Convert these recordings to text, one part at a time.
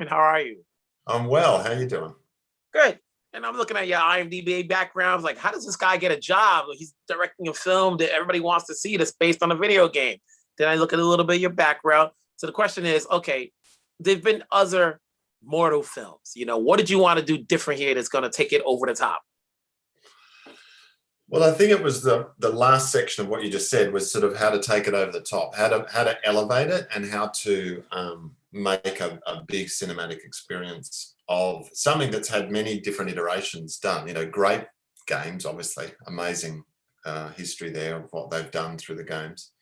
Simon. How are you? I'm well. How you doing? Good. And I'm looking at your IMDb background. Like, how does this guy get a job? He's directing a film that everybody wants to see that's based on a video game. Then I look at a little bit of your background. So the question is, okay, there've been other Mortal films. What did you want to do different here that's going to take it over the top? Well, I think it was the last section of what you just said was sort of how to take it over the top, how to elevate it, and how to make a big cinematic experience of something that's had many different iterations done. Great games, obviously, amazing history there of what they've done through the games.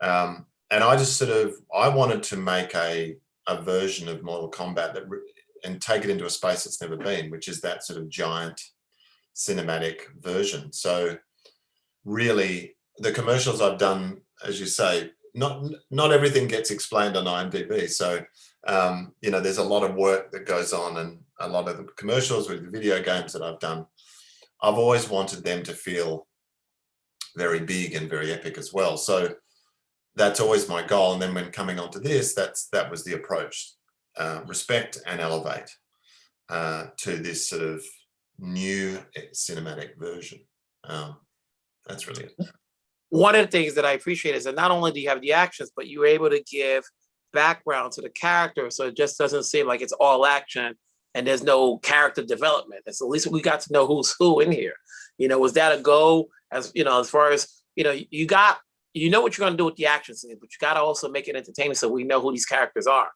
And I wanted to make a version of Mortal Kombat and take it into a space it's never been, which is that sort of giant cinematic version. So really the commercials I've done, as you say, not everything gets explained on IMDb. So, there's a lot of work that goes on, and a lot of the commercials with the video games that I've done, I've always wanted them to feel very big and very epic as well. So that's always my goal. And then when coming onto this, that was the approach, respect and elevate to this sort of new cinematic version. That's really it. One of the things that I appreciate is that not only do you have the actions, but you're able to give background to the character, so it just doesn't seem like it's all action and there's no character development. And so at least we got to know who's who in here. Was that a goal? As far as you know what you're going to do with the action scene, but you got to also make it entertaining so we know who these characters are.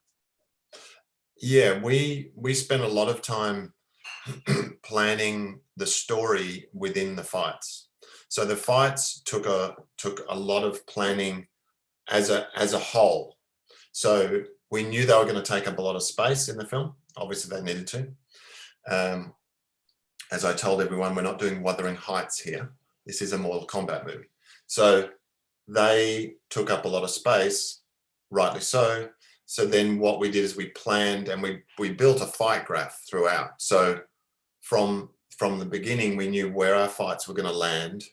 Yeah, we spent a lot of time planning the story within the fights. So the fights took a lot of planning as a whole. So we knew they were going to take up a lot of space in the film. Obviously, they needed to. As I told everyone, we're not doing Wuthering Heights here. This is a Mortal Kombat movie. So they took up a lot of space, rightly so. So then what we did is we planned and we built a fight graph throughout. So from the beginning, we knew where our fights were going to land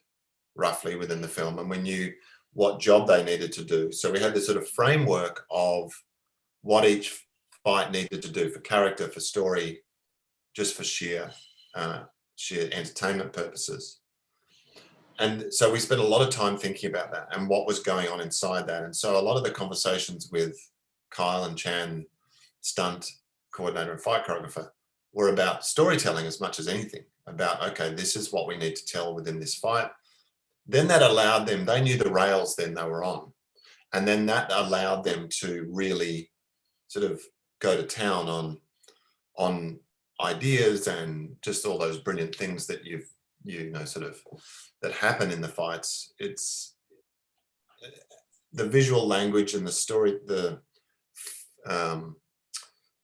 roughly within the film, and we knew what job they needed to do. So we had this sort of framework of what each fight needed to do for character, for story, just for sheer entertainment purposes. And so we spent a lot of time thinking about that and what was going on inside that. And so a lot of the conversations with Kyle and Chan, stunt coordinator and fight choreographer, were about storytelling as much as anything, about, okay, this is what we need to tell within this fight. Then that allowed them, they knew the rails then they were on. And then that allowed them to really sort of go to town on ideas and just all those brilliant things that that happen in the fights. It's the visual language and the story, the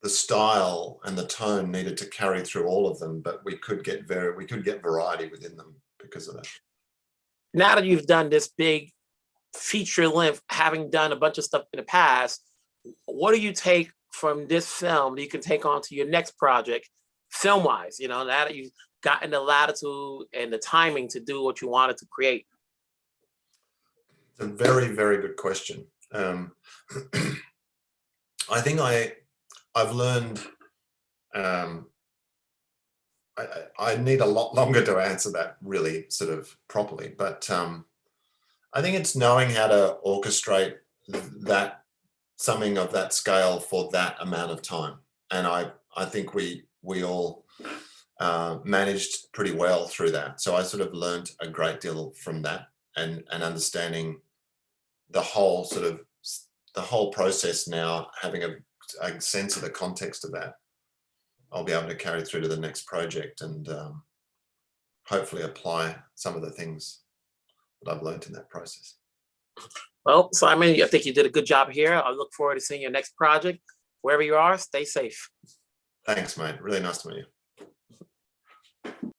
style and the tone needed to carry through all of them, but we could get variety within them because of that. Now that you've done this big feature length, having done a bunch of stuff in the past, what do you take from this film that you can take on to your next project, film-wise? Now that you've gotten the latitude and the timing to do what you wanted to create. It's a very, very good question. I think I've learned. I need a lot longer to answer that really sort of properly, but I think it's knowing how to orchestrate something of that scale for that amount of time. And I think we all managed pretty well through that. So I sort of learned a great deal from that and understanding the whole process now, having a sense of the context of that. I'll be able to carry through to the next project and hopefully apply some of the things that I've learned in that process. Well, Simon, I think you did a good job here. I look forward to seeing your next project. Wherever you are, stay safe. Thanks, mate. Really nice to meet you.